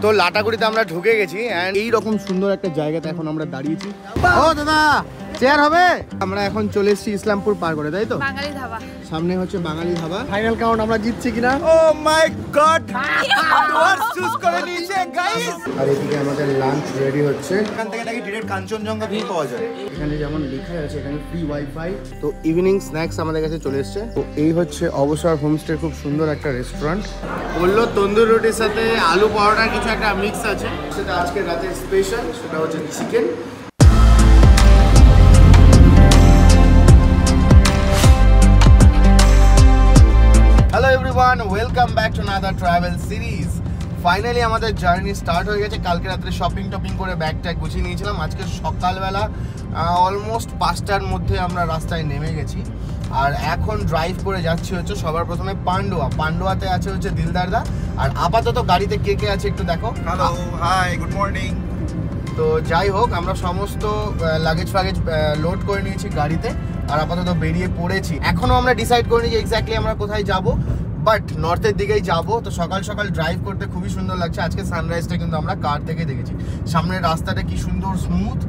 তো লাটাগুড়িতে আমরা ঢুকে গেছি এন্ড এই রকম সুন্দর একটা জায়গাতে এখন আমরা দাঁড়িয়েছি। ও দাদা চেয়ার হবে? আমরা এখন চলে এসেছি ইসলামপুর পার করে, তাই তো? বাঙালি ধাবা সামনে হচ্ছে বাঙালি ধাবা। ফাইনাল কাউন্ট আমরা জিতছি কিনা? ও মাই গড, ডোরস চুজ করে নিয়েছে গাইস। আর এদিকে আমাদের লাঞ্চ রেডি হচ্ছে। এখান থেকে নাকি ডাইরেক্ট কাঞ্চনজঙ্ঘা ভিউ পাওয়া যায়। এখানে যেমন লেখা আছে এখানে ফ্রি ওয়াইফাই। তো ইভিনিং স্ন্যাক্স আমাদের কাছে চলে এসেছে। তো এই হচ্ছে অবসর হোমস্টে, খুব সুন্দর একটা রেস্টুরেন্ট। বললো তন্দুর রুটির সাথে আলু পরোটার কিছু একটা মিক্স আছে, সেটা আজকে রাতের স্পেশাল, সেটা হচ্ছে chicken. Hello everyone, welcome back to another travel series. Finally আমাদের জার্নি স্টার্ট হয়ে গেছে। কালকে রাত্রে শপিং টপিং করে ব্যাগ ট্যাগ গুছিয়ে নিয়েছিলাম। আজকে সকালবেলা অলমোস্ট 5টার মধ্যে আমরা রাস্তায় নেমে গেছি। আর এখন ড্রাইভ করে যাচ্ছি হচ্ছে সবার প্রথমে পান্ডুয়া। পান্ডুয়াতে আছে হচ্ছে দিলদারদা। আর আপাতত গাড়িতে কে কে আছে একটু দেখো। Hello, hi, good morning. তো যাই হোক, আমরা সমস্ত লাগেজ ফাগেজ লোড করে নিয়েছি গাড়িতে আর আপাতত বেরিয়ে পড়েছি। এখনো আমরা ডিসাইড করিনি যে এক্স্যাক্টলি আমরা কোথায় যাব, বাট নর্থের দিকেই যাব। তো সকাল সকাল ড্রাইভ করতে খুবই সুন্দর লাগছে। আজকে সানরাইজটা কিন্তু আমরা কার থেকে দেখেছি। সামনের রাস্তাটা কি সুন্দর স্মুথ।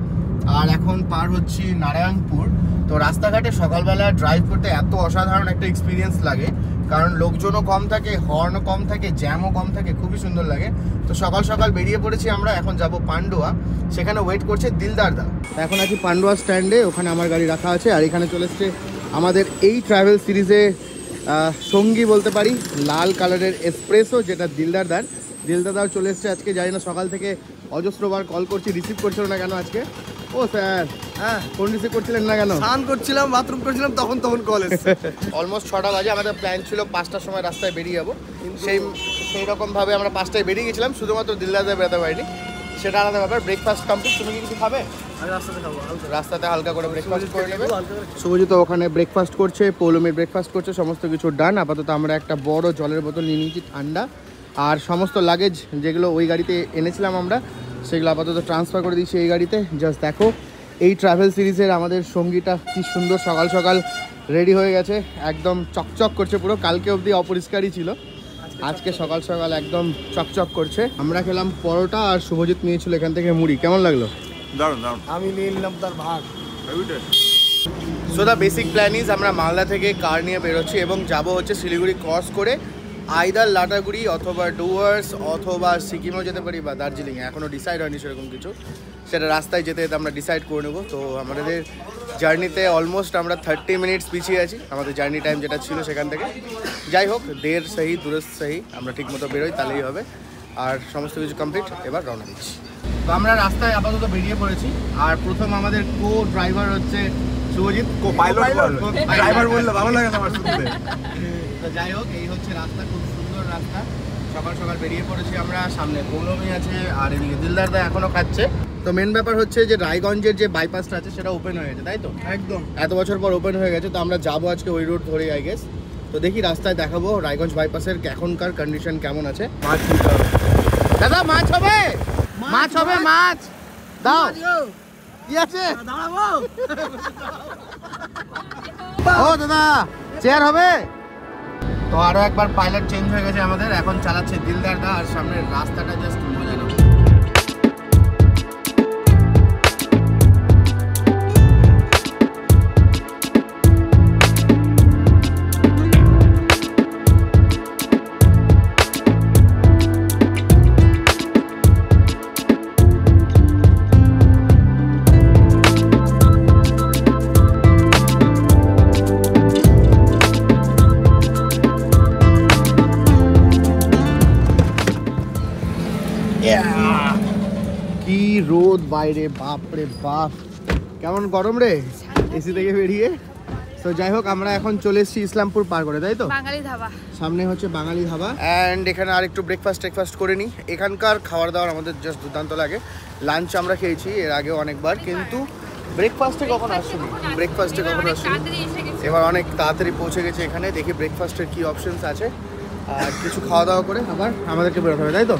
আর এখন পার হচ্ছি নারায়ণপুর। তো রাস্তাঘাটে সকালবেলা ড্রাইভ করতে এত অসাধারণ একটা এক্সপিরিয়েন্স লাগে, কারণ লোকজনও কম থাকে, হর্নও কম থাকে, জ্যামও কম থাকে, খুবই সুন্দর লাগে। তো সকাল সকাল বেরিয়ে পড়েছি আমরা। এখন যাব পান্ডুয়া, সেখানে ওয়েট করছে দিলদারদা। এখন আছি পান্ডুয়া স্ট্যান্ডে, ওখানে আমার গাড়ি রাখা আছে। আর এখানে চলে এসছে আমাদের এই ট্রাভেল সিরিজে সঙ্গী বলতে পারি, লাল কালারের এসপ্রেসো, যেটা দিলদারদাও চলে এসছে আজকে। জানি না সকাল থেকে অজস্রবার কল করছি, রিসিভ করছিল না কেন আজকে। ও স্যার, হ্যাঁ ফোন রিসিভ করছিলেন না কেন? স্নান করছিলাম, বাথরুম করছিলাম, তখন কল এসেছে। অলমোস্ট 6টা বাজে। আমাদের প্ল্যান ছিল 5টার সময় রাস্তায় বেরিয়ে যাবো। সেই রকমভাবে আমরা 5টায় বেরিয়ে গেছিলাম, শুধুমাত্র দিলদারদা বেরোতে পারিনি, সেটা আলাদা ব্যাপার। Breakfast complete. তুমি কি কিছু খাবে? রাস্তাতে হালকা করে ব্রেকফাস্ট করে নেবে। শুভজিৎ ওখানে ব্রেকফাস্ট করছে, পৌলমি ব্রেকফাস্ট করছে, সমস্ত কিছু ডান। আপাতত আমরা একটা বড় জলের বোতল নিয়ে নিয়েছি ঠান্ডা। আর সমস্ত লাগেজ যেগুলো ওই গাড়িতে এনেছিলাম আমরা, সেগুলো আপাতত ট্রান্সফার করে দিচ্ছি এই গাড়িতে। জাস্ট দেখো এই ট্রাভেল সিরিজের আমাদের সঙ্গীটা কি সুন্দর সকাল সকাল রেডি হয়ে গেছে, একদম চকচক করছে পুরো। কালকে অবধি অপরিষ্কারই ছিল, আজকে সকাল সকাল একদম চকচক করছে। আমরা খেলাম পরোটা আর শুভজিৎ নিয়েছিল এখান থেকে মুড়ি। কেমন লাগলো? দারুণ দারুণ। আমি নিয়ে নিলাম তার ভাগ। So the basic plan is আমরা মালদা থেকে কার নিয়ে বেরোচ্ছি এবং যাব হচ্ছে শিলিগুড়ি ক্রস করে আইদার লাটাগুড়ি অথবা ডুয়ার্স অথবা সিকিমও যেতে পারি বা দার্জিলিং। এখনও ডিসাইড হয়নি সেরকম কিছু, সেটা রাস্তায় যেতে যেতে আমরা ডিসাইড করে নেবো। তো আমাদের জার্নিতে অলমোস্ট আমরা 30 মিনিটস পিছিয়ে আছি আমাদের জার্নি টাইম যেটা ছিল সেখান থেকে। যাই হোক, দের সহি দুরস্ত সহি, আমরা ঠিক মতো বেরোই তাহলেই হবে। আর সমস্ত কিছু কমপ্লিট, এবার রওনা দিচ্ছি। তো আমরা রাস্তায় আপাতত বেরিয়ে পড়েছি। আর প্রথম আমাদের কো ড্রাইভার হচ্ছে শুভজিৎ। ড্রাইভার বললে ভালো লাগে না আমার শুনতে। তো যাই হোক, এই হচ্ছে রাস্তা, খুব সুন্দর রাস্তা। সকাল সকাল বেরিয়ে পড়েছি আমরা। সামনে পৌলমি আছে আর এদিকে দিলদারদা এখনও খাচ্ছে। তো মেন ব্যাপার হচ্ছে যে রায়গঞ্জের যে বাইপাসটা আছে সেটা ওপেন হয়ে গেছে, তাই তো? একদম, এত বছর পর ওপেন হয়ে গেছে। তো আমরা যাবো আজকে ওই রোড ধরেই আই গেস। তো দেখি রাস্তায় দেখাবো রায়গঞ্জ বাইপাসের এখনকার কন্ডিশন কেমন আছে। দাদা মাছ হবে, মাছ হবে, মাছ দাও। কি আছে? ও দাদা চেয়ার হবে? তো আরো একবার পাইলট চেঞ্জ হয়ে গেছে আমাদের, এখন চালাচ্ছে দিলদারদা। আর সামনের রাস্তাটা জাস্ট মজা নেব। কি রোদ বাইরে, বাপ রে বাপ, কেমন গরম রে এসি থেকে বেরিয়ে। তো যাই হোক, আমরা এখন চলে এসেছি ইসলামপুর পার করে, তাই তো? বাঙালি ধাবা সামনে হচ্ছে বাঙালি ধাবা। অ্যান্ড এখানে আর একটু ব্রেকফাস্ট করে নিই। এখানকার খাবার দাবার আমাদের জাস্ট দুর্দান্ত লাগে। লাঞ্চ আমরা খেয়েছি এর আগেও অনেকবার, কিন্তু ব্রেকফাস্টে কখনো আসিনি। এবার অনেক তাড়াতাড়ি পৌঁছে গেছে এখানে। দেখি ব্রেকফাস্টের কি অপশনস আছে। আর কিছু খাওয়া দাওয়া করে আবার আমাদেরকে বেরোতে হবে, তাই তো?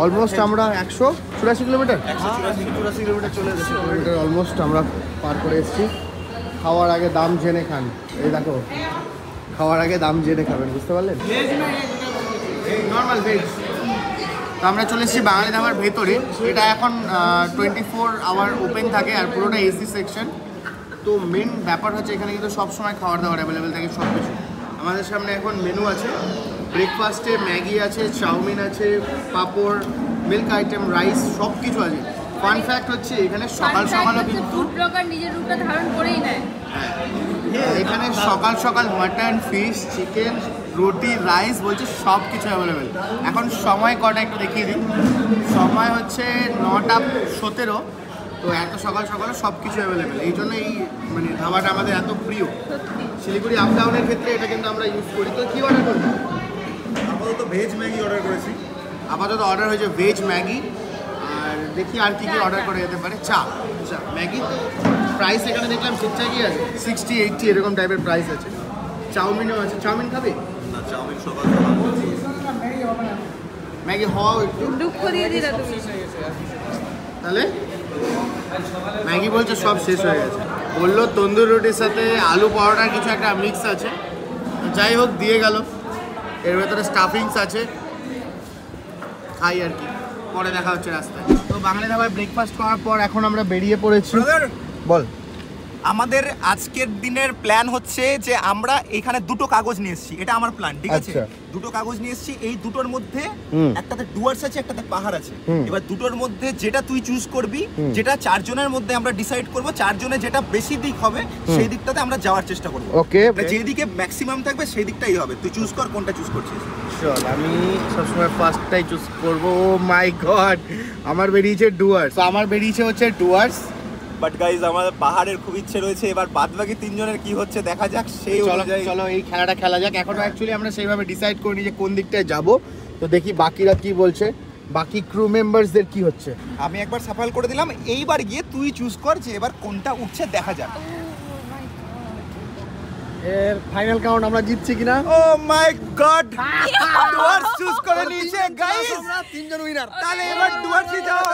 অলমোস্ট আমরা 184 কিলোমিটার চলে এসেছি। অলমোস্ট আমরা পার করে এসেছি। খাওয়ার আগে দাম জেনে খান। এই দেখো, খাওয়ার আগে দাম জেনে খাবেন, বুঝতে পারলেন? Normal veg. তো আমরা চলে এসেছি বাঙালি ধাবার ভেতরে। এটা এখন 24 আওয়ার ওপেন থাকে আর পুরোটা এসি সেকশন। তো মেন ব্যাপার হচ্ছে এখানে কিন্তু সবসময় খাবার দাবার অ্যাভেলেবেল থাকে সব কিছু। আমাদের সামনে এখন মেনু আছে, ব্রেকফাস্টে ম্যাগি আছে, চাউমিন আছে, পাঁপড়, মিল্ক আইটেম, রাইস, সব কিছু আছে। ফান ফ্যাক্ট হচ্ছে এখানে সকাল সকালও কিন্তু ফুড ব্লগার নিজের রূপটা ধারণ করেই নেয়। এখানে সকাল সকাল মাটন, ফিশ, চিকেন, রুটি, রাইস বলছে সব কিছু অ্যাভেলেবেল। এখন সময় কটা একটু দেখিয়ে দিই। সময় হচ্ছে 9:17। তো এত সকাল সকালে সব কিছু অ্যাভেলেবেল, এই জন্য এই মানে ধাবাটা আমাদের এত প্রিয়। শিলিগুড়ি আপ ডাউনের ক্ষেত্রে এটা কিন্তু আমরা ইউজ করি। তো কী অর্ডার করবো? আপাতত ভেজ ম্যাগি অর্ডার করেছি। আপাতত অর্ডার হয়েছে ভেজ ম্যাগি, আর দেখি আর কী কী অর্ডার করে যেতে পারে। চা ম্যাগি তো প্রাইস এখানে দেখলাম ঠিকঠাকই কি আছে, 60-80 এরকম টাইপের প্রাইস আছে। চাউমিনও আছে। চাউমিন খাবে না, চাউমিন সকাল ম্যাগি হওয়াও একটু দুঃখ দিয়ে দিলা তুমি। তাহলে ম্যাগি বলছে সব শেষ হয়ে গেছে। বললো তন্দুর রুটির সাথে আলু পরোটার কিছু একটা মিক্স আছে। যাই হোক দিয়ে গেল। এর ভেতরে স্টাফিংস আছে, খাই আর কি, পরে দেখা হচ্ছে রাস্তায়। তো বাঙালি ধাবায় ব্রেকফাস্ট করার পর এখন আমরা বেরিয়ে পড়েছি। বল। আমাদের আজকের দিনের প্ল্যান হচ্ছে যে আমরা এখানে দুটো কাগজ নিয়ে এসেছি। এটা আমার প্ল্যান, ঠিক আছে? আচ্ছা। দুটো কাগজ নিয়ে এসেছি। এই দুটোর মধ্যে একটাতে ডুয়ার্স আছে, একটাতে পাহাড় আছে। এবার দুটোর মধ্যে যেটা তুই চুজ করবি, যেটা চারজনের মধ্যে আমরা ডিসাইড করব, চারজনের যেটা বেশি দিক হবে সেই দিকটাতে আমরা যাওয়ার চেষ্টা করব। ওকে, যেদিকে ম্যাক্সিমাম থাকবে সেই দিকটাই হবে। তুই চুজ কর কোনটা চুজ করছিস। চল আমি সবসময় ফার্স্টটাই চুজ করবো। ও মাই গড, আমার বেরিয়েছে ডুয়ার্স। আমার বেরিয়েছে হচ্ছে ডুয়ার্স। বাট গাইজ আমাদের পাহাড়ের খুব ইচ্ছে রয়েছে। এবার বাদবাকি তিনজনের কি হচ্ছে দেখা যাক, সেই অনুযায়ী চলো এই খেলাটা খেলা যাক। এখনো অ্যাকচুয়ালি আমরা সেইভাবে ডিসাইড করিনি যে কোন দিকটায় যাব। তো দেখি বাকিরা কি বলছে, বাকি ক্রু মেম্বারসদের কি হচ্ছে। আমি একবার সাফাল করে দিলাম, এইবার গিয়ে তুই চুজ কর যে এবার কোনটা উঠছে দেখা যাক। এর ফাইনাল কাউন্ট আমরা জিতছি কিনা। ও মাই গড, ডুয়ার্স চুজ করে নিয়েছে গাইস। আমরা তিনজন উইনার। তাহলে এবার ডুয়ার্সই যাওয়া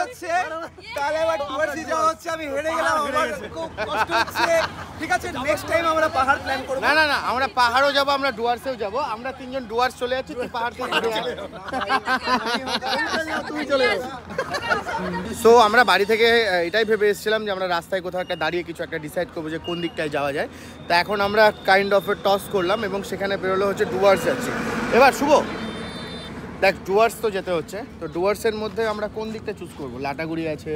হচ্ছে। আমি হেরে গেলাম, আমার খুব কষ্ট হচ্ছে। ঠিক আছে, নেক্সট টাইম আমরা পাহাড় প্ল্যান করব। না আমরা পাহাড়ও যাব, আমরা ডুয়ার্সেও যাব। আমরা তিনজন ডুয়ার্স চলে যাচ্ছি, তুই পাহাড় থেকে ঘুরে আয়। তুমি চলে যাও। সো আমরা বাড়ি থেকে এটাই ভেবে এসেছিলাম যে আমরা রাস্তায় কোথাও একটা দাঁড়িয়ে কিছু একটা ডিসাইড করবো যে কোন দিকটায় যাওয়া যায়। তা এখন আমরা কাইন্ড অফ এ টস করলাম এবং সেখানে বেরোলো হচ্ছে ডুয়ার্স যাচ্ছি। এবার শুভ দেখ, ডুয়ার্স তো যেতে হচ্ছে। তো ডুয়ার্সের মধ্যে আমরা কোন দিকটা চুজ করবো? লাটাগুড়ি আছে,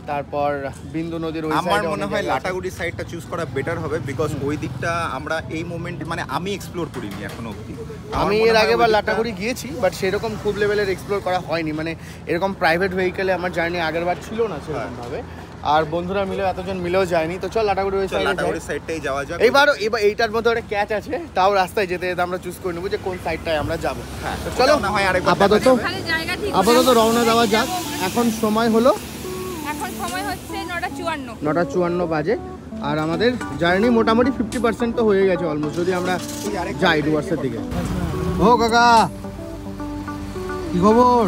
তারপর বিন্দু নদীর ওই আমার মনে হয় লাটাগুড়ির সাইডটা চুজ করা বেটার হবে, বিকজ ওই দিকটা আমরা এই মোমেন্ট মানে আমি এক্সপ্লোর করিনি এখনো অবধি। আমি এর আগেবার লাটাগুড়ি গিয়েছি, বাট সেরকম খুব লেভেলের এক্সপ্লোর করা হয়নি। মানে এরকম প্রাইভেট ভেহিকেলে আমার জার্নি আগেরবার ছিল না সেরকমভাবে। আর বন্ধুরা মিলেও এতজন মিলেও যায়নি। তো চল লাটাগুড়ি ওই সাইডটাই যাওয়া যাক। এবার এইটার মধ্যে একটা ক্যাচ আছে, তাও রাস্তায় যেতে যেতে আমরা চুজ করে নেবো যে কোন সাইডটায় আমরা যাবো। হ্যাঁ, চলো না হয় আরেকবার আপাতত রওনা দেওয়া যাক। এখন সময় হলো, এখন সময় হচ্ছে 9:54। 9:54 বাজে। আর আমাদের জার্নি মোটামুটি 50% তো হয়ে গেছে অলমোস্ট, যদি আমরা যাই ডুয়ার্সের দিকে। ও কাকা, কি খবর?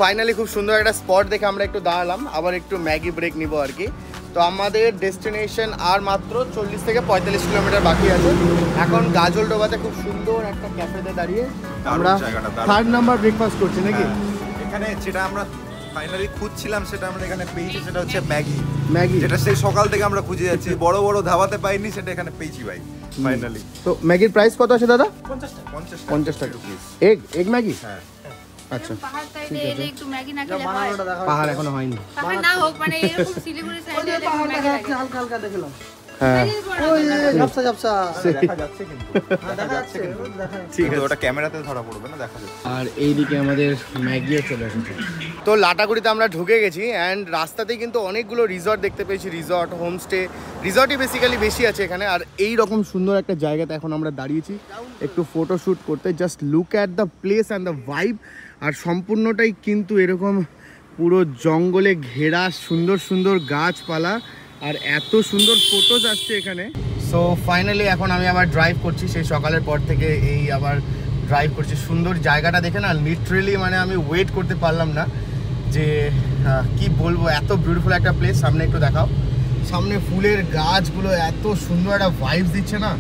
ফাইনালি খুব সুন্দর একটা স্পট দেখে আমরা একটু দাঁড়ালাম, আবার একটু ম্যাগি ব্রেক নিব আর কি। তো আমাদের ডেস্টিনেশন আর মাত্র 40 থেকে 45 কিলোমিটার বাকি আছে। এখন গাজলডোবাতে খুব সুন্দর একটা ক্যাফেতে দাঁড়িয়ে আমরা 3rd নাম্বার ব্রেকফাস্ট করছি নাকি। এখানে যেটা আমরা ফাইনালি খুঁজছিলাম সেটা আমরা এখানে পেয়েছি, সেটা হচ্ছে ম্যাগি। ম্যাগি যেটা সেই সকাল থেকে আমরা খুঁজে যাচ্ছি, বড় বড় ধাবাতে পাইনি, সেটা এখানে পেয়েছি ভাই ফাইনালি। তো ম্যাগির প্রাইস কত আছে দাদা? 50 টাকা। Egg Maggi. হ্যাঁ আচ্ছা, পাহাড় সাইডে এলে একটু ম্যাগি না খেলে হয়। পাহাড় এখনো হয়নি। পাহাড় না হোক, মানে এরকম শিলিগুড়ি সাইডে এলে একটু ম্যাগি লাগে। হালকা হালকা দেখলাম। হ্যাঁ ওই ঝাপসা ঝাপসা দেখা যাচ্ছে কিন্তু, দেখা যাচ্ছে কিন্তু। ঠিক আছে, ওটা ক্যামেরাতে ধরা পড়বে না, দেখা যাচ্ছে। আর এইদিকে আমাদের ম্যাগিও চলে এসেছে। তো লাটাগুড়িতে আমরা ঢুকে গেছি অ্যান্ড রাস্তাতেই কিন্তু অনেকগুলো রিসর্ট দেখতে পেয়েছি, রিসর্ট, হোমস্টে। রিসর্টই বেসিক্যালি বেশি আছে এখানে। আর এই রকম সুন্দর একটা জায়গাতে এখন আমরা দাঁড়িয়েছি একটু ফটোশ্যুট করতে। Just look at the place and the vibe. আর সম্পূর্ণটাই কিন্তু এরকম পুরো জঙ্গলে ঘেরা, সুন্দর সুন্দর গাছপালা, আর এত সুন্দর ফটোজ আসছে এখানে। সো ফাইনালি এখন আমি আবার ড্রাইভ করছি, সেই সকালের পর থেকে এই আবার ড্রাইভ করছি। সুন্দর জায়গাটা দেখে না লিটারেলি মানে আমি ওয়েট করতে পারলাম না যে কি বলবো, এত বিউটিফুল একটা প্লেস। সামনে একটু দেখাও। সামনে ফুলের গাছগুলো এত সুন্দর একটা ভাইবস দিচ্ছে না,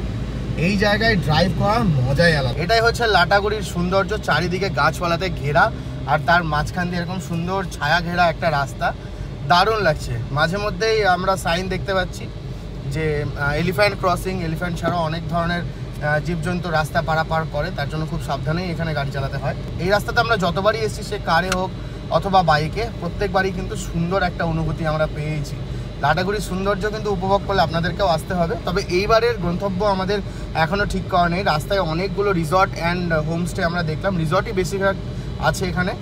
এই জায়গায় ড্রাইভ করার মজাই আলাদা। এটাই হচ্ছে লাটাগুড়ির সৌন্দর্য, চারিদিকে গাছপালাতে ঘেরা আর তার মাঝখান দিয়ে এরকম সুন্দর ছায়া ঘেরা একটা রাস্তা, দারুণ লাগছে। মাঝে মধ্যেই আমরা সাইন দেখতে পাচ্ছি যে এলিফ্যান্ট ক্রসিং, এলিফ্যান্ট ছাড়াও অনেক ধরনের জীবজন্তু রাস্তা পারাপার করে, তার জন্য খুব সাবধানেই এখানে গাড়ি চালাতে হয়। এই রাস্তাতে আমরা যতবারই এসেছি, সে কারে হোক অথবা বাইকে, প্রত্যেকবারই কিন্তু সুন্দর একটা অনুভূতি আমরা পেয়েছি। লাটাগুড়ির সৌন্দর্য কিন্তু উপভোগ করলে আপনাদেরকেও আসতে হবে। তবে এইবারের গন্তব্য আমাদের এখনও ঠিক করা নেই। রাস্তায় অনেকগুলো রিসর্ট অ্যান্ড হোমস্টে আমরা দেখলাম, রিসর্টই বেশিরভাগ আছে এখানে।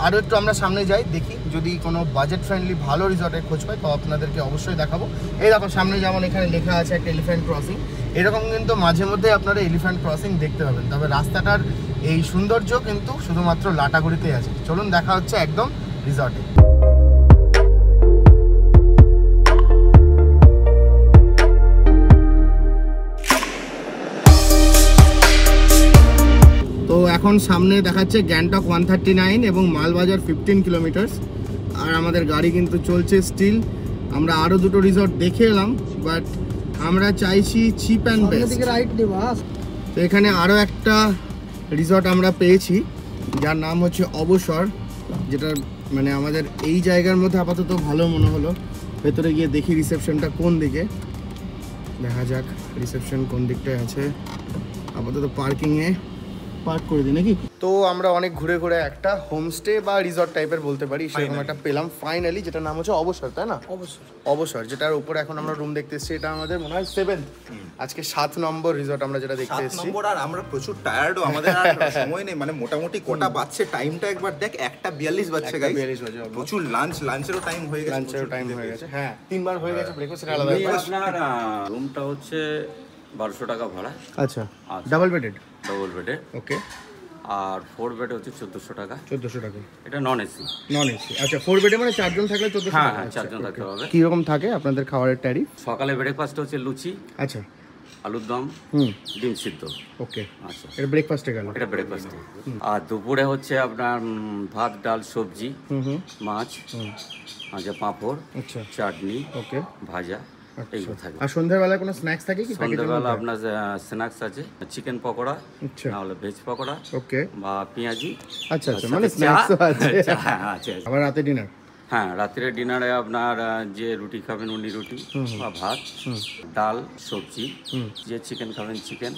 আরও একটু আমরা সামনে যাই, দেখি যদি কোনো বাজেট ফ্রেন্ডলি ভালো রিসর্টের খোঁজ পাই তো আপনাদেরকে অবশ্যই দেখাবো। এই দেখো সামনে যেমন এখানে লেখা আছে একটা এলিফ্যান্ট ক্রসিং, এরকম কিন্তু মাঝে মধ্যে আপনারা এলিফ্যান্ট ক্রসিং দেখতে পাবেন। তবে রাস্তাটার এই সৌন্দর্য কিন্তু শুধুমাত্র লাটাগুড়িতেই আছে। চলুন দেখা হচ্ছে একদম রিসর্টে। তো এখন সামনে দেখাচ্ছে গ্যাংটক 139 এবং মালবাজার 15 কিলোমিটার, আর আমাদের গাড়ি কিন্তু চলছে স্টিল। আমরা আরও দুটো রিসর্ট দেখে এলাম, বাট আমরা চাইছি চিপ অ্যান্ড বেস্ট। রাইট দেবা। তো এখানে আরও একটা রিসর্ট আমরা পেয়েছি যার নাম হচ্ছে অবসর, যেটা মানে আমাদের এই জায়গার মধ্যে আপাতত ভালো মনে হলো। ভেতরে গিয়ে দেখি রিসেপশনটা কোন দিকে, দেখা যাক রিসেপশন কোন দিকটায় আছে। আপাতত পার্কিংয়ে পার্ক করে দিই নাকি। তো আমরা অনেক ঘুরে ঘুরে একটা হোমস্টে বা রিসর্ট টাইপের বলতে পারি সেরকম একটা পেলাম ফাইনালি, যেটা নাম হচ্ছে অবসর, তাই না? অবসর, যেটার উপরে এখন আমরা রুম দেখতে এসেছি। এটা আমাদের মনে হয় 7th, আজকে 7 নম্বর রিসর্ট আমরা যেটা দেখতে এসেছি। আর আমরা প্রচুর টায়ার্ডও, আমাদের আর সময় নেই। মানে মোটামুটি কটা বাজছে টাইমটা একবার দেখ, 1:42 বাজছে গাইস। 1:42 বাজে, প্রচুর লাঞ্চেরও টাইম হয়ে গেছে। লাঞ্চের টাইম হয়ে গেছে, হ্যাঁ 3বার হয়ে গেছে। ব্রেকফাস্টের আলাদা আপনার রুমটা হচ্ছে 1200 টাকা ভাড়া। আচ্ছা, ডাবল বেডেড? ডবল বেডে। ওকে। আর 4 বেডে হচ্ছে 1400 টাকা। 1400 টাকা। এটা নন এসি। নন এসি, আচ্ছা। 4 বেডে মানে 4 জন থাকলে 1400 হ্যাঁ টাকা? হ্যাঁ, 4 জন থাকতে হবে। কি রকম থাকে আপনাদের খাবারের ট্যারিফ? সকালে ব্রেকফাস্ট হচ্ছে লুচি, আচ্ছা, আলুর দম, ডিম সিদ্ধ। ওকে, আচ্ছা, এটা ব্রেকফাস্টে গেল। এটা ব্রেকফাস্ট। আর দুপুরে হচ্ছে আপনার ভাত, ডাল, সবজি, মাছ, আচ্ছা পাঁপড়, আচ্ছা, চাটনি, ওকে, ভাজা, এইগুলো থাকে। আর সন্ধ্যাবেলা কোনো স্ন্যাক্স থাকে কি? সন্ধ্যাবেলা আপনার স্ন্যাক্স আছে, চিকেন পকোড়া, আচ্ছা, না হলে ভেজ পকোড়া, ওকে, বা পেঁয়াজি। আচ্ছা আচ্ছা, মানে স্ন্যাক্সও আছে। হ্যাঁ আছে। আবার রাতে ডিনার? হ্যাঁ, রাত্রে ডিনারে আপনার যে রুটি খাবেন উনি রুটি বা ভাত, ডাল, সবজি, যে চিকেন খাবেন চিকেন,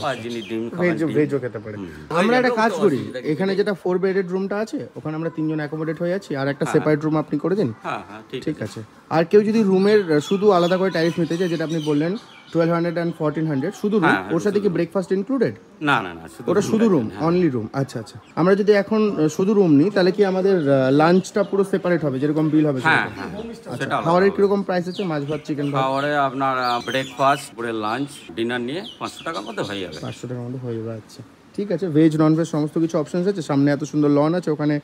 আর যিনি ডিম খাবেন ভেজও খেতে পারে। আমরা একটা কাজ করি, এখানে যেটা 4 বেডেড রুমটা আছে ওখানে আমরা 3 জন অ্যাকোমোডেট হয়ে যাচ্ছি, আর একটা সেপারেট রুম আপনি করে দিন। হ্যাঁ হ্যাঁ, ঠিক আছে। আর কেউ যদি রুমের শুধু আলাদা করে ট্যারিফ নিতে চায়, যেটা আপনি বললেন 1200 and 1400 শুধু রুম, ওর সাথে কি ব্রেকফাস্ট ইনক্লুডেড? না না না, ওটা শুধু রুম, অনলি রুম। আচ্ছা আচ্ছা। আমরা যদি এখন শুধু রুম নিই তাহলে কি আমাদের লাঞ্চটা পুরো সেপারেট হবে, যেরকম বিল হবে? হ্যাঁ হ্যাঁ, সেটা খাবারের কিরকম প্রাইস আছে? মাছ ভাত, চিকেন ভাত? খাবারে আপনার ব্রেকফাস্ট, পুরো লাঞ্চ, ডিনার নিয়ে 500 টাকার মধ্যে হয়ে যাবে। 500 টাকার মধ্যে হয়ে যাবে। আচ্ছা ঠিক আছে। ভেজ নন ভেজ সমস্ত কিছু অপশনস আছে। সামনে এত সুন্দর লন আছে, ওখানে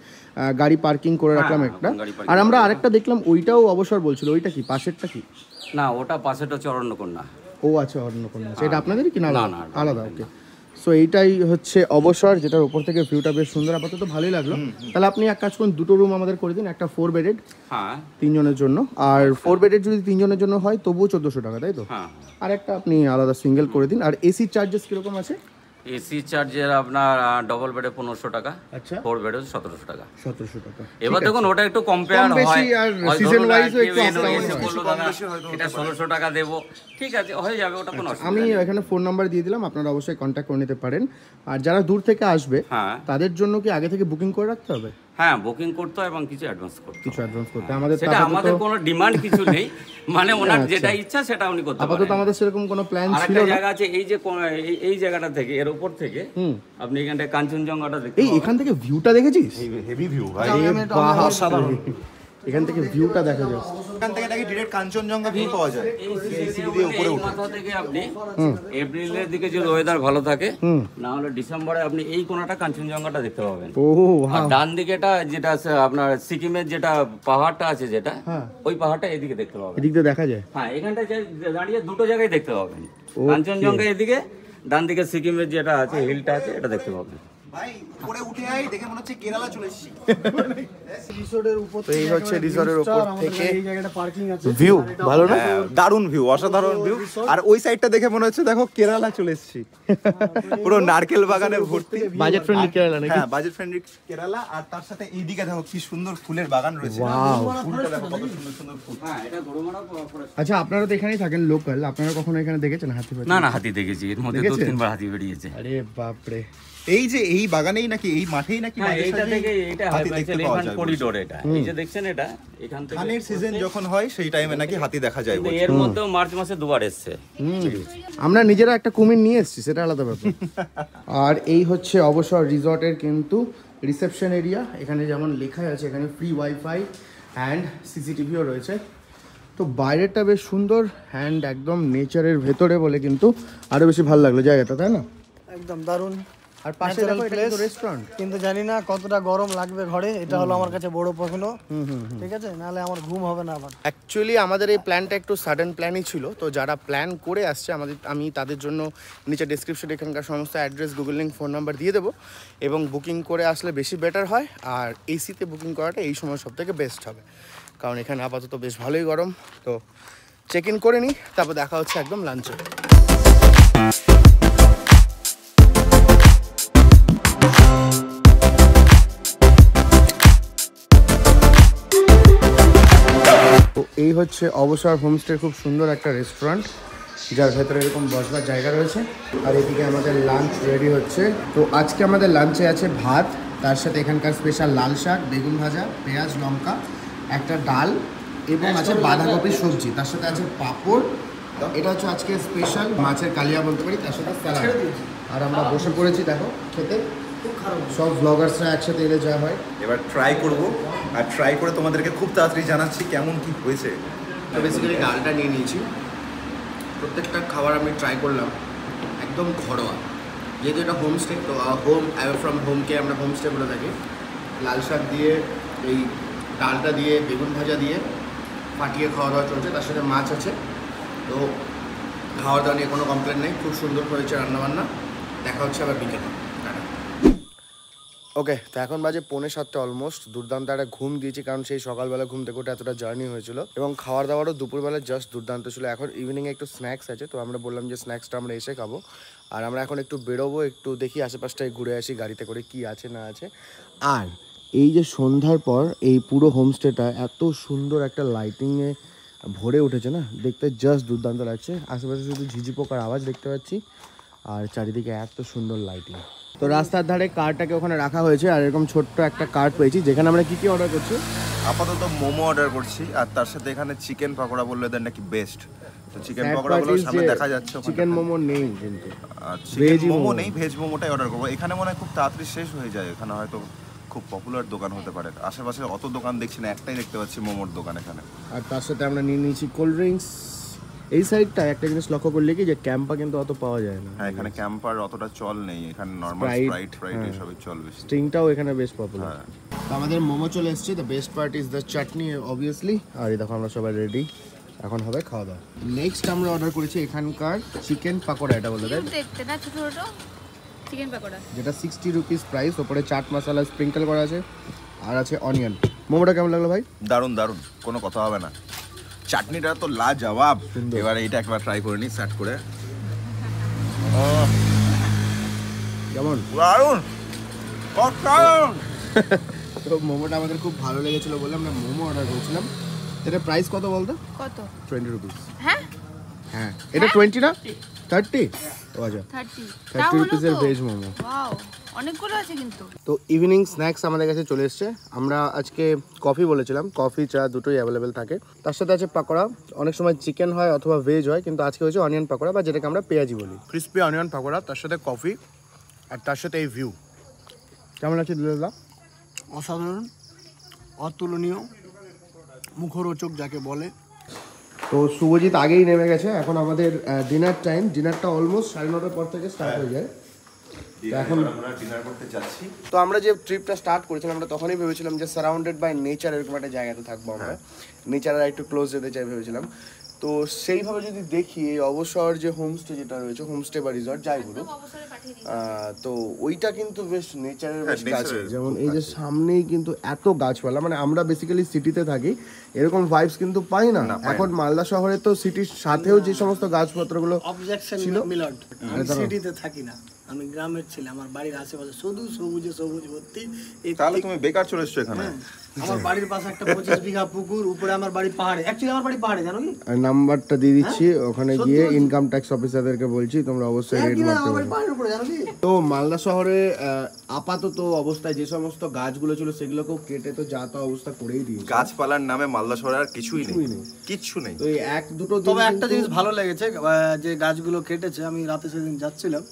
গাড়ি পার্কিং করে রাখলাম একটা। আর আমরা আরেকটা দেখলাম, ওইটাও অবসর বলছিল, ওইটা কি পাশেরটা কি? না, ওটা পাশেটা হচ্ছে অরণ্যকন্যা। ও আচ্ছা, অরণ্যকন্যা। এটা আপনাদেরই কি? না আলাদা। ওকে। সো এইটাই হচ্ছে অবসর, যেটার উপর থেকে ভিউটা বেশ সুন্দর। আপাতত ভালোই লাগলো। তাহলে আপনি এক কাজ করুন, দুটো রুম আমাদের করে দিন, একটা 4 বেডেড, হ্যাঁ 3 জনের জন্য। আর 4 বেডেড যদি 3 জনের জন্য হয় তবুও 1400 টাকা, তাই তো? হ্যাঁ। আর একটা আপনি আলাদা সিঙ্গেল করে দিন। আর এসি চার্জেস কিরকম আছে? এসি চার্জের আপনার ডবল বেডে 1500 টাকা, আচ্ছা, 4 বেডে 1700 টাকা। 1700 টাকা। এবার দেখুন ওটা একটু কম্পেয়ার হয়, আর সিজন ওয়াইজও একটু আপ ডাউন হয়। এটা 1600 টাকা দেব, ঠিক আছে, হয়ে যাবে, ওটা কোনো অসুবিধা আমি নেই। এখানে ফোন নাম্বার দিয়ে দিলাম, আপনারা অবশ্যই কন্ট্যাক্ট করে নিতে পারেন। আর যারা দূর থেকে আসবে হ্যাঁ, তাদের জন্য কি আগে থেকে বুকিং করে রাখতে হবে? হ্যাঁ, বুকিং করতে হয় এবং কিছু অ্যাডভান্স করতে হয়। কিছু অ্যাডভান্স করতে হয়। আমাদের সেটা আমাদের কোনো ডিমান্ড কিছু নেই, মানে ওনার যেটা ইচ্ছা সেটা উনি করতে পারেন। আপাতত আমাদের সেরকম কোনো প্ল্যান ছিল আরেকটা না। জায়গা আছে, এই যে এই জায়গাটা থেকে, এর উপর থেকে আপনি এখানটায় কাঞ্চনজঙ্ঘাটা দেখতে এই এখান থেকে ভিউটা দেখেছিস? হেভি ভিউ ভাই, অসাধারণ। এখান থেকে ভিউটা দেখা যায়। এখান থেকে নাকি ডাইরেক্ট কাঞ্চনজঙ্ঘা ভিউ পাওয়া যায়। উপরে মাথা থেকে আপনি এপ্রিলের দিকে যদি ওয়েদার ভালো থাকে, না হলে ডিসেম্বরে আপনি এই কোণাটা কাঞ্চনজঙ্ঘাটা দেখতে পাবেন। ও আর ডান দিকেটা যেটা আছে আপনার সিকিমের যেটা পাহাড়টা আছে, যেটা ওই পাহাড়টা এদিকে দেখতে পাবেন। এদিক দিয়ে দেখা যায়? হ্যাঁ, এখানটায় দাঁড়িয়ে দুটো জায়গায় দেখতে পাবেন, কাঞ্চনজঙ্ঘা এদিকে, ডান দিকে সিকিমের যেটা আছে হিলটা আছে, এটা দেখতে পাবেন। ভাই করে উঠে আই দেখে মনে হচ্ছে কেরালা চলে এসেছি। রিসোর্টের উপর তো এই হচ্ছে রিসর্টের উপর থেকে এই জায়গাটা পার্কিং আছে ভিউ ভালো না? হ্যাঁ, দারুণ ভিউ, অসাধারণ ভিউ। আর ওই সাইডটা দেখে মনে হচ্ছে দেখো কেরালা চলে এসেছি, পুরো নারকেল বাগানে ভর্তি। বাজেট ফ্রেন্ডলি কেরালা নাকি? হ্যাঁ, বাজেট ফ্রেন্ডলি কেরালা। আর তার সাথে এইদিকে দেখো কি সুন্দর ফুলের বাগান রয়েছে। Wow. ফুলটা দেখো কত সুন্দর সুন্দর ফুল। হ্যাঁ, এটা গরুমারা ফরেস্ট। আচ্ছা, আপনারা তো এখানেই থাকেন লোকাল, আপনারা কখনো এখানে দেখেছেন হাতি? না না, হাতি দেখেছি, এর মধ্যে দেখেছেন? 2-3 বার হাতি বেরিয়েছে। আরে বাপরে। এই যে এই বাগানেই নাকি এই মাঠেই নাকি হ্যাঁ, মাঝে এইটা সাঝে থেকে এটা হাতি দেখতে পাওয়া হাইপার যায়। করিডোর, এটা এই যে দেখছেন, এটা এখান থেকে ধানের সিজন যখন হয় সেই টাইমে নাকি হাতি দেখা যায় কিন্তু বলছে। এর মধ্যেও মার্চ মাসে 2 বার এসছে। আমরা নিজেরা একটা কুমির নিয়ে এসেছি, সেটা আলাদা ব্যাপার। আর এই হচ্ছে অবসর রিসর্টের কিন্তু রিসেপশন এরিয়া। এখানে যেমন লেখা আছে, এখানে ফ্রি ওয়াইফাই অ্যান্ড সিসিটিভিও রয়েছে। তো বাইরেটা বেশ সুন্দর অ্যান্ড একদম নেচারের ভেতরে বলে কিন্তু আরো বেশি ভালো লাগলো জায়গাটা, তাই না? একদম দারুণ। আর পাশে Natural দেখো, এটা place। কিন্তু রেস্টুরেন্ট। কিন্তু জানি না কতটা গরম লাগবে ঘরে, এটা হলো আমার কাছে বড় প্রশ্ন। ঠিক আছে, নাহলে আমার ঘুম হবে না আবার। অ্যাকচুয়ালি আমাদের এই প্ল্যানটা একটু সাডেন প্ল্যানই ছিল। তো যারা প্ল্যান করে আসছে আমি তাদের জন্য নিচে ডেসক্রিপশনে এখানকার সমস্ত address, Google link, phone number দিয়ে দেবো, এবং বুকিং করে আসলে বেশি বেটার হয়। আর এসিতে বুকিং করাটা এই সময় সবথেকে বেস্ট হবে, কারণ এখানে আপাতত বেশ ভালোই গরম। তো চেক ইন করে নিই, তারপর দেখা হচ্ছে একদম লাঞ্চে। তো এই হচ্ছে অবসর হোমস্টের খুব সুন্দর একটা রেস্টুরেন্ট, যার ভেতরে এরকম বসবার জায়গা রয়েছে। আর এদিকে আমাদের লাঞ্চ রেডি হচ্ছে। তো আজকে আমাদের লাঞ্চে আছে ভাত, তার সাথে এখানকার স্পেশাল লাল শাক, বেগুন ভাজা, পেঁয়াজ, লঙ্কা, একটা ডাল, এবং আছে বাঁধাকপির সবজি, তার সাথে আছে পাঁপড়। এটা হচ্ছে আজকে স্পেশাল মাছের কালিয়া বলতে পারি, তার সাথে স্যালাড। আর আমরা বসে পড়েছি দেখো খেতে। সব ব্লগার্সরা একসাথে এলে যা হয়। এবার ট্রাই করব, আর ট্রাই করে তোমাদেরকে খুব তাড়াতাড়ি জানাচ্ছি কেমন কি হয়েছে। তো বেসিক্যালি ডালটা নিয়ে নিয়েছি, প্রত্যেকটা খাবার আমি ট্রাই করলাম, একদম ঘরোয়া। যেহেতু এটা হোমস্টে, তো হোম অ্যাওয়ে ফ্রম হোমকে আমরা হোমস্টে বলে থাকি। লাল শাক দিয়ে, এই ডালটা দিয়ে, বেগুন ভাজা দিয়ে ফাটিয়ে খাওয়া দাওয়া চলছে, তার সাথে মাছ আছে। তো খাওয়া দাওয়া নিয়ে কোনো কমপ্লেন নেই, খুব সুন্দর হয়েছে রান্নাবান্না। দেখা হচ্ছে আবার বিকেলে। ওকে, তো এখন বাজে 6:45 অলমোস্ট। দুর্দান্ত একটা ঘুম দিয়েছি, কারণ সেই সকালবেলা ঘুম থেকে ওঠে এতটা জার্নি হয়েছিল, এবং খাওয়ার দাওয়ারও দুপুরবেলা জাস্ট দুর্দান্ত ছিল। এখন ইভিনিংয়ে একটু স্ন্যাক্স আছে, তো আমরা বললাম যে স্ন্যাক্সটা আমরা এসে খাবো। আর আমরা এখন একটু বেরোবো, একটু দেখি আশেপাশটায় ঘুরে আসি গাড়িতে করে কি আছে না আছে। আর এই যে সন্ধ্যার পর এই পুরো হোমস্টেটা এত সুন্দর একটা লাইটিংয়ে ভরে উঠেছে না, দেখতে জাস্ট দুর্দান্ত লাগছে। আশেপাশে শুধু ঝিঝি পোকার আওয়াজ দেখতে পাচ্ছি, আর চারিদিকে এত সুন্দর লাইটিং। তো রাস্তার ধারে কারটাকে ওখানে রাখা হয়েছে, আর এরকম ছোট্ট একটা কার্ট পেয়েছি, যেখানে আমরা কি অর্ডার করছি। আপাতত মোমো অর্ডার করছি, আর তার সাথে এখানে চিকেন পকোড়া বললে এদের নাকি বেস্ট। তো চিকেন পকোড়াগুলো সামনে দেখা যাচ্ছে। চিকেন মোমো নেই কিন্তু, ভেজ মোমো নেই, ভেজ মোমোটাই অর্ডার করবো। এখানে মনে হয় খুব তাড়াতাড়ি শেষ হয়ে যায়, এখানে হয়তো খুব পপুলার দোকান হতে পারে। আশেপাশে অত দোকান দেখছি না, একটাই দেখতে পাচ্ছি মোমোর দোকান এখানে। আর তার সাথে আমরা নিয়ে নিয়েছি কোল্ড ড্রিঙ্কস। এই সাইডটা একটা জিনিস লক্ষ্য করলে কি, যে ক্যাম্পা কিন্তু অত পাওয়া যায় না। হ্যাঁ, এখানে ক্যাম্পার অতটা চল নেই, এখানে নরমাল Sprite, স্প্রাইট এসবই চল বেশি। স্টিংটাও এখানে বেশ পপুলার। আমাদের মোমো চলে এসেছে, the best part is the chutney obviously. আর এই দেখো আমরা সবাই রেডি, এখন হবে খাওয়া দাওয়া। নেক্সট আমরা অর্ডার করেছি এখানকার চিকেন পাকোড়া, এটা বলে দেয়, দেখতে না ছোট ছোট চিকেন পকোড়া, যেটা 60 রুপিস প্রাইস। ওপরে চাট মশলা স্প্রিঙ্কেল করা আছে, আর আছে অনিয়ন। মোমোটা কেমন লাগলো ভাই? দারুণ দারুণ, কোনো কথা হবে না। চাটনিটা তো লাজবাব। এবার এইটা একবার ট্রাই করে নি স্টার্ট করে। কেমন? দারুণ, অসাধারণ। তো মোমোটা আমাদের খুব ভালো লেগেছিল বলে আমরা মোমো অর্ডার করেছিলাম। এটা প্রাইস কত বলতো? কত? 20 রুপিস। হ্যাঁ হ্যাঁ, এটা 20 না 30? ও আচ্ছা, 30 রুপিসের ভেজ মোমো। ওয়াও, অনেকগুলো আছে কিন্তু। তো ইভিনিং স্ন্যাক্স আমাদের কাছে চলে এসছে। আমরা আজকে কফি বলেছিলাম, কফি চা দুটোই অ্যাভেলেবেল থাকে। তার সাথে আছে পাকোড়া, অনেক সময় চিকেন হয় অথবা ভেজ হয়, কিন্তু আজকে হচ্ছে অনিয়ন পাকোড়া, বা যেটাকে আমরা পেঁয়াজি বলি। ক্রিস্পি অনিয়ন পাকোড়া, তার সাথে কফি, আর তার সাথে এই ভিউ। কেমন আছে দিদা? অসাধারণ, অতুলনীয়, মুখরোচক যাকে বলে। তো শুভজিৎ আগেই নেমে গেছে, এখন আমাদের ডিনার টাইম। ডিনারটা অলমোস্ট 9:30 পর থেকে স্টার্ট হয়ে যায়। এখন আমরা ডিনার করতে যাচ্ছি। তো আমরা যে ট্রিপটা স্টার্ট করেছিলাম, আমরা তখনই ভেবেছিলাম যে সারাউন্ডেড বাই নেচার এরকম একটা জায়গাতে থাকবো আমরা, নেচারের একটু ক্লোজ যেতে চাই ভেবেছিলাম। তো সেইভাবে যদি দেখি এই অবসর যে হোমস্টে যেটা রয়েছে, হোমস্টে বা রিসর্ট যাই বলুন, তো ওইটা কিন্তু বেশ নেচারের বেশ কাছে। যেমন এই যে সামনেই কিন্তু এত গাছপালা, মানে আমরা বেসিক্যালি সিটিতে থাকি, এরকম ভাইবস কিন্তু পাই না। এখন মালদা শহরে তো সিটির সাথেও যে সমস্ত গাছপত্রগুলো অবজেকশন মিলট, আমি সিটিতে থাকি না, আমি গ্রামের ছেলে, আমার বাড়ির আশেপাশে শুধু সবুজে সবুজ ভর্তি। তাহলে তুমি বেকার চলে এসছো এখানে। আমার বাড়ির পাশে একটা 25 বিঘা পুকুর, উপরে আমার বাড়ি পাহাড়ে, অ্যাকচুয়ালি আমার বাড়ি পাহাড়ে, জানো কি? নাম্বারটা দিয়ে দিচ্ছি, ওখানে গিয়ে ইনকাম ট্যাক্স অফিসারদেরকে বলছি, তোমরা অবশ্যই রেড মারতে আমার পারো। বাড়ি পাহাড়ের উপরে, জানো কি? তো মালদা শহরে আপাতত অবস্থায় যে সমস্ত গাছগুলো ছিল সেগুলোকেও কেটে তো যা তা অবস্থা করেই দিয়েছে। গাছপালার নামে মালদা শহরে আর কিছুই নেই, কিচ্ছু নেই। তো এই এক দুটো তবে একটা জিনিস ভালো লেগেছে, যে গাছগুলো কেটেছে, আমি রাতে সেদিন যাচ্ছিলাম,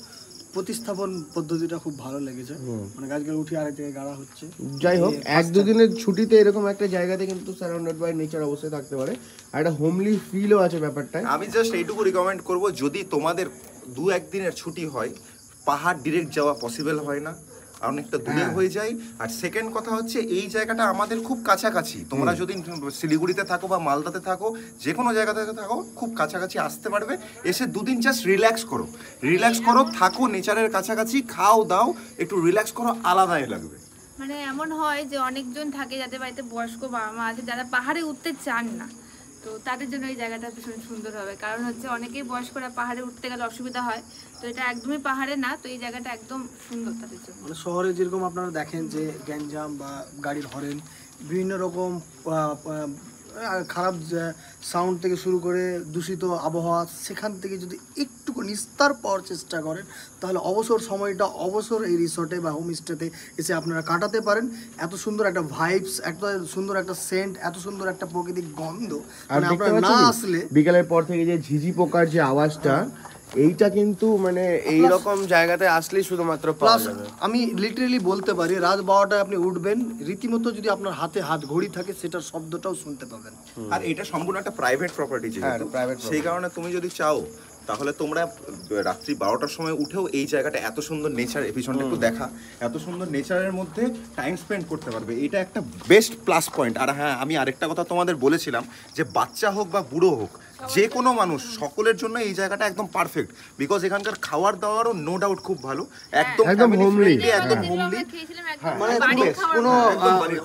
প্রতিস্থাপন পদ্ধতিটা খুব ভালো লেগেছে, মানে গাছগুলো উঠিয়ে আরেক জায়গায় গাড়া হচ্ছে। যাই হোক, এক দুদিনের ছুটিতে এরকম একটা জায়গাতে কিন্তু সারাউন্ডেড বাই নেচার অবশ্যই থাকতে পারে, আর একটা হোমলি ফিলও আছে ব্যাপারটা। আমি জাস্ট এইটুকু রিকমেন্ড করব, যদি তোমাদের 2-1 দিনের ছুটি হয়, পাহাড় ডিরেক্ট যাওয়া পসিবল হয় না, অনেকটা দূরে হয়ে যায়। আর সেকেন্ড কথা হচ্ছে, এই জায়গাটা আমাদের খুব কাছাকাছি। তোমরা যদি শিলিগুড়িতে থাকো বা মালদাতে থাকো, যে কোনো জায়গাতে থাকো, খুব কাছাকাছি আসতে পারবে। এসে 2 দিন জাস্ট রিল্যাক্স করো, থাকো নেচারের কাছাকাছি, খাও দাও, একটু রিল্যাক্স করো, আলাদাই লাগবে। মানে এমন হয় যে অনেকজন থাকে যাদের বাড়িতে বয়স্ক বাবা মা আছে, যারা পাহাড়ে উঠতে চান না, তো তাদের জন্য এই জায়গাটা ভীষণ সুন্দর হবে। কারণ হচ্ছে অনেকেই বয়স্করা পাহাড়ে উঠতে গেলে অসুবিধা হয়, তো এটা একদমই পাহাড়ে না, তো এই জায়গাটা একদম সুন্দর তাদের জন্য। মানে শহরে যেরকম আপনারা দেখেন যে গ্যাঞ্জাম বা গাড়ির হরেন, বিভিন্ন রকম খারাপ সাউন্ড থেকে শুরু করে দূষিত আবহাওয়া, সেখান থেকে যদি একটুকু নিস্তার পাওয়ার চেষ্টা করেন, তাহলে অবসর সময়টা এই রিসর্টে বা হোমস্টেতে এসে আপনারা কাটাতে পারেন। এত সুন্দর একটা ভাইবস, এত সুন্দর একটা সেন্ট, এত সুন্দর একটা প্রাকৃতিক গন্ধ, মানে আপনারা না আসলে বিকালের পর থেকে যে ঝিঝি পোকার যে আওয়াজটা, এইটা কিন্তু মানে এই রকম জায়গাতে আসলেই শুধুমাত্র পাওয়া প্লাস যাবে। আমি লিটারেলি বলতে পারি, রাত 12টায় আপনি উঠবেন, রীতিমতো যদি আপনার হাতে হাত ঘড়ি থাকে, সেটার শব্দটাও শুনতে পাবেন। আর এটা সম্পূর্ণ একটা প্রাইভেট প্রপার্টি, যেহেতু সেই কারণে তুমি যদি চাও, তাহলে তোমরা রাত্রি 12টার সময় উঠেও এই জায়গাটা, এত সুন্দর নেচার, পিছনটা একটু দেখা, এত সুন্দর নেচারের মধ্যে টাইম স্পেন্ড করতে পারবে। এটা একটা বেস্ট প্লাস পয়েন্ট। আর হ্যাঁ, আমি আরেকটা কথা তোমাদের বলেছিলাম, যে বাচ্চা হোক বা বুড়ো হোক, যে কোনো মানুষ, সকলের জন্য এই জায়গাটা একদম পারফেক্ট। বিকজ এখানকার খাওয়ার দাওয়ারও নো ডাউট খুব ভালো, একদম হোমলি, একদম হোমলি। মানে কোনো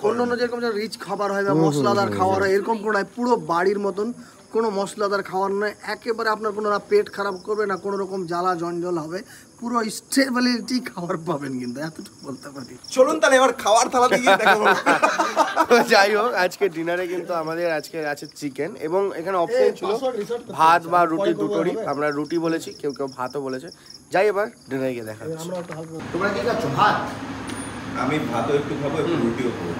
অন্যান্য যেরকম রিচ খাবার হয় বা মশলাদার খাবার হয়, এরকম কোনো নয়, পুরো বাড়ির মতন, কোনো মশলাদার খাবার নয়, একেবারে আপনার কোনো না পেট খারাপ করবে না, কোনো রকম জ্বালা জঞ্জল হবে, পুরো স্টেবিলিটি খাবার পাবেন, কিন্তু এতটুকু বলতে পারি। চলুন তাহলে এবার খাওয়ার থালাতে গিয়ে দেখাবো। যাই হোক, আজকে ডিনারে কিন্তু আমাদের আজকে আছে চিকেন, এবং এখানে অপশন ছিল ভাত বা রুটি, দুটোরই। আমরা রুটি বলেছি, কেউ কেউ ভাতও বলেছে। যাই এবার ডিনারে গিয়ে দেখা হচ্ছে। তোমরা কি খাচ্ছ? ভাত? আমি ভাতও একটু খাবো, একটু রুটিও খাবো।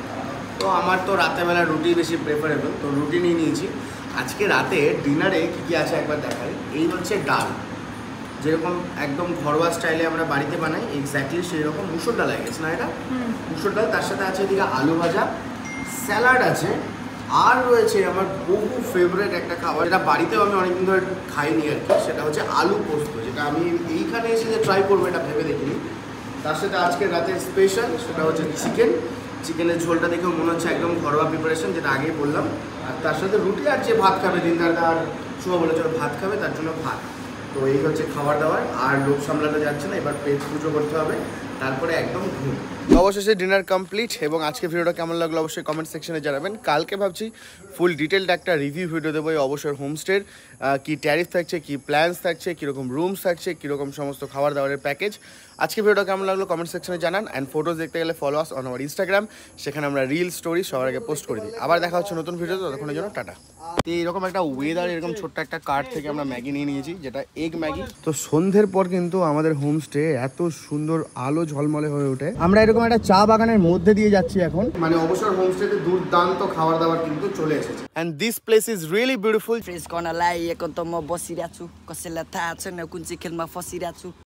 তো আমার তো রাতেবেলা রুটি বেশি প্রেফারেবল, তো রুটি নিয়ে নিয়েছি। আজকে রাতে ডিনারে কী কী আছে একবার দেখাই। এই হচ্ছে ডাল, যেরকম একদম ঘরোয়া স্টাইলে আমরা বাড়িতে বানাই, এক্স্যাক্টলি সেই রকম মুসুর ডাল হয়ে গেছে না এটা? মুসুর ডাল, তার সাথে আছে এদিকে আলু ভাজা, স্যালাড আছে, আর রয়েছে আমার বহু ফেভারিট একটা খাবার, যেটা বাড়িতেও আমি অনেকদিন ধরে খাইনি আর কি, সেটা হচ্ছে আলু পোস্ত, যেটা আমি এইখানে এসে যে ট্রাই করবো এটা ভেবে দেখিনি। তার সাথে আজকে রাতের স্পেশাল, সেটা হচ্ছে চিকেনের ঝোলটা দেখেও মনে হচ্ছে একদম ঘরোয়া প্রিপারেশন, যেটা আগেই বললাম। আর তার সাথে রুটি, আর যে ভাত খাবে দিনদারটা, আর শুভ বলে চলো ভাত খাবে, তার জন্য ভাত। তো এই হচ্ছে খাবার দাবার, আর লোক সামলাতে যাচ্ছে না, এবার পেট পুজো করতে হবে, তারপরে একদম ঘুম। অবশেষে ডিনার কমপ্লিট, এবং আজকে ভিডিওটা কেমন লাগলো অবশ্যই কমেন্ট সেকশনে জানাবেন। কালকে ভাবছি ফুল ডিটেলড একটা রিভিউ ভিডিও দেবো এই অবসর হোমস্টের, কি ট্যারিফ থাকছে, কি প্ল্যানস থাকছে, কীরকম রুমস থাকছে, কীরকম সমস্ত খাবার দাবারের প্যাকেজ। আজকে ভিডিওটা কেমন লাগলো কমেন্ট সেকশনে জানান, অ্যান্ড ফটোজ দেখতে গেলে ফলো আস অন আমার ইনস্টাগ্রাম, সেখানে আমরা রিল স্টোরি সবার আগে পোস্ট করে দিই। আবার দেখা হচ্ছে নতুন ভিডিও, ততক্ষণের জন্য টাটা। এইরকম একটা ওয়েদার, এরকম ছোট্ট একটা কার্ট থেকে আমরা ম্যাগি নিয়ে নিয়েছি, যেটা এগ ম্যাগি। তো সন্ধ্যের পর কিন্তু আমাদের হোমস্টে এত সুন্দর আলো ঝলমলে হয়ে ওঠে। আমরা এরকম একটা চা বাগানের মধ্যে দিয়ে যাচ্ছি এখন, মানে অবসর হোমস্টেতে দুর্দান্ত খাবার দাবার কিন্তু চলে এসেছে। And this place is really beautiful. Friends gonna lie, eu tô mo bossiratsu, cosela tatsu, ne kunci kelma fossiratsu.